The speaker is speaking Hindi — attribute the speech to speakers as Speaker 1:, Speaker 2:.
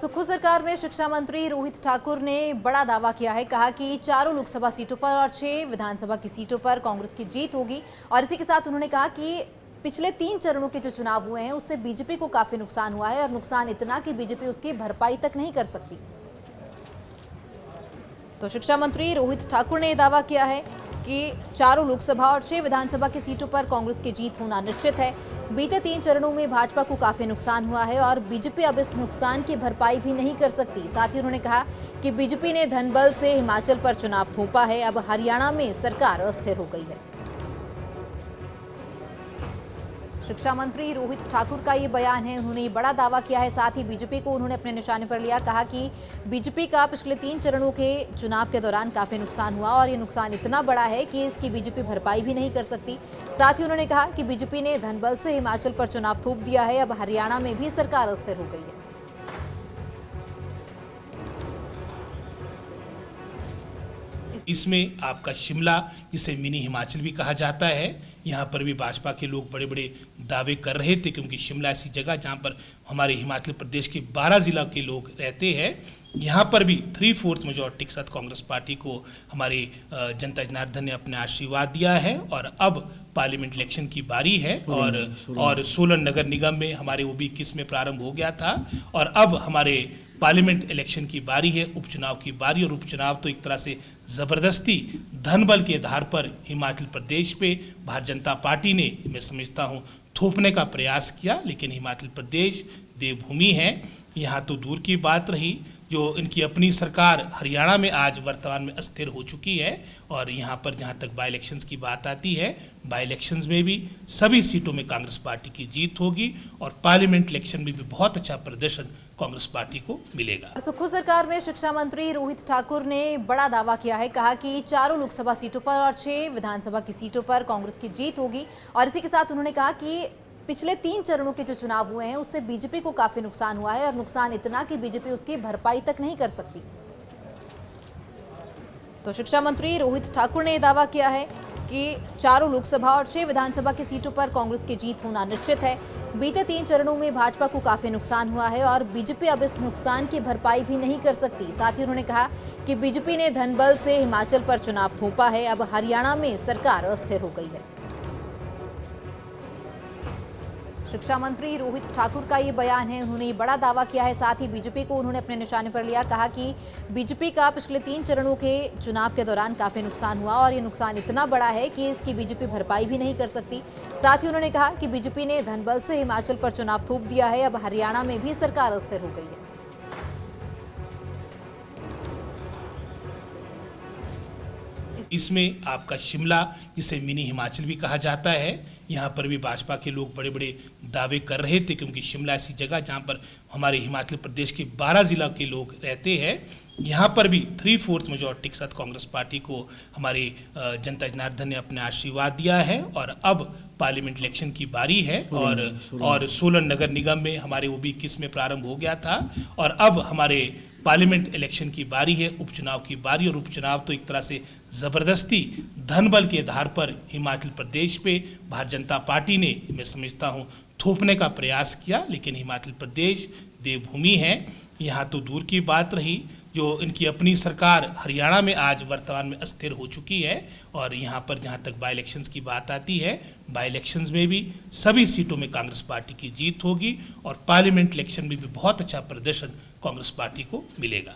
Speaker 1: सुक्खू सरकार में शिक्षा मंत्री रोहित ठाकुर ने बड़ा दावा किया है। कहा कि चारों लोकसभा सीटों पर और 6 विधानसभा की सीटों पर कांग्रेस की जीत होगी। और इसी के साथ उन्होंने कहा कि पिछले 3 चरणों के जो चुनाव हुए हैं उससे बीजेपी को काफी नुकसान हुआ है और नुकसान इतना कि बीजेपी उसकी भरपाई तक नहीं कर सकती। तो शिक्षा मंत्री रोहित ठाकुर ने दावा किया है कि चारों लोकसभा और 6 विधानसभा की सीटों पर कांग्रेस की जीत होना निश्चित है। बीते 3 चरणों में भाजपा को काफी नुकसान हुआ है और बीजेपी अब इस नुकसान की भरपाई भी नहीं कर सकती। साथ ही उन्होंने कहा कि बीजेपी ने धनबल से हिमाचल पर चुनाव थोपा है। अब हरियाणा में सरकार अस्थिर हो गई है। शिक्षा मंत्री रोहित ठाकुर का ये बयान है। उन्होंने ये बड़ा दावा किया है। साथ ही बीजेपी को उन्होंने अपने निशाने पर लिया। कहा कि बीजेपी का पिछले 3 चरणों के चुनाव के दौरान काफी नुकसान हुआ और ये नुकसान इतना बड़ा है कि इसकी बीजेपी भरपाई भी नहीं कर सकती। साथ ही उन्होंने कहा कि बीजेपी ने धनबल से हिमाचल पर चुनाव थोप दिया है। अब हरियाणा में भी सरकार अस्थिर हो गई है।
Speaker 2: इसमें आपका शिमला, जिसे मिनी हिमाचल भी कहा जाता है, यहाँ पर भी भाजपा के लोग बड़े बड़े दावे कर रहे थे, क्योंकि शिमला ऐसी जगह जहाँ पर हमारे हिमाचल प्रदेश के 12 जिला के लोग रहते हैं। यहाँ पर भी 3/4 मेजॉरिटी के साथ कांग्रेस पार्टी को हमारे जनता जनार्दन ने अपने आशीर्वाद दिया है। और अब पार्लियामेंट इलेक्शन की बारी है और सोलन नगर निगम में हमारे वो भी 21 में प्रारंभ हो गया था और अब हमारे पार्लियामेंट इलेक्शन की बारी है, उपचुनाव की बारी। और उपचुनाव तो एक तरह से ज़बरदस्ती धनबल के आधार पर हिमाचल प्रदेश पे भारतीय जनता पार्टी ने, मैं समझता हूँ, थोपने का प्रयास किया। लेकिन हिमाचल प्रदेश देवभूमि है, यहाँ तो दूर की बात रही, जो इनकी अपनी सरकार हरियाणा में आज वर्तमान में अस्थिर हो चुकी है। और यहाँ पर जहाँ तक बाई इलेक्शंस की बात आती है, बाई इलेक्शंस में भी सभी सीटों में कांग्रेस पार्टी की जीत होगी और पार्लियामेंट इलेक्शन में भी बहुत अच्छा प्रदर्शन कांग्रेस पार्टी को मिलेगा।
Speaker 1: सुक्खू सरकार में शिक्षा मंत्री रोहित ठाकुर ने बड़ा दावा किया है। कहा कि चारों लोकसभा सीटों पर और 6 विधानसभा की सीटों पर कांग्रेस की जीत होगी। और इसी के साथ उन्होंने कहा कि पिछले 3 चरणों के जो चुनाव हुए हैं उससे बीजेपी को काफी नुकसान हुआ है और नुकसान इतना कि बीजेपी उसकी भरपाई तक नहीं कर सकती। तो शिक्षा मंत्री रोहित ठाकुर ने दावा किया है कि चारों लोकसभा और 6 विधानसभा की सीटों पर कांग्रेस की जीत होना निश्चित है। बीते 3 चरणों में भाजपा को काफी नुकसान हुआ है और बीजेपी अब इस नुकसान की भरपाई भी नहीं कर सकती। साथ ही उन्होंने कहा कि बीजेपी ने धनबल से हिमाचल पर चुनाव थोपा है। अब हरियाणा में सरकार अस्थिर हो गई है। शिक्षा मंत्री रोहित ठाकुर का ये बयान है। उन्होंने ये बड़ा दावा किया है। साथ ही बीजेपी को उन्होंने अपने निशाने पर लिया। कहा कि बीजेपी का पिछले 3 चरणों के चुनाव के दौरान काफी नुकसान हुआ और ये नुकसान इतना बड़ा है कि इसकी बीजेपी भरपाई भी नहीं कर सकती। साथ ही उन्होंने कहा कि बीजेपी ने धनबल से हिमाचल पर चुनाव थोप दिया है। अब हरियाणा में भी सरकार अस्थिर हो गई है।
Speaker 2: इसमें आपका शिमला, जिसे मिनी हिमाचल भी कहा जाता है, यहाँ पर भी भाजपा के लोग बड़े बड़े दावे कर रहे थे, क्योंकि शिमला ऐसी जगह जहाँ पर हमारे हिमाचल प्रदेश के 12 जिला के लोग रहते हैं। यहाँ पर भी 3/4 मेजॉरिटी के साथ कांग्रेस पार्टी को हमारे जनता जनार्दन ने अपने आशीर्वाद दिया है। और अब पार्लियामेंट इलेक्शन की बारी है और सोलन नगर निगम में हमारे वो भी 21 में प्रारंभ हो गया था और अब हमारे पार्लियामेंट इलेक्शन की बारी है, उपचुनाव की बारी। और उपचुनाव तो एक तरह से ज़बरदस्ती धनबल के आधार पर हिमाचल प्रदेश पे भारतीय जनता पार्टी ने, मैं समझता हूँ, थोपने का प्रयास किया। लेकिन हिमाचल प्रदेश देवभूमि है, यहाँ तो दूर की बात रही, जो इनकी अपनी सरकार हरियाणा में आज वर्तमान में अस्थिर हो चुकी है। और यहाँ पर जहाँ तक बाई इलेक्शंस की बात आती है, बाई इलेक्शंस में भी सभी सीटों में कांग्रेस पार्टी की जीत होगी और पार्लियामेंट इलेक्शन में भी बहुत अच्छा प्रदर्शन कांग्रेस पार्टी को मिलेगा।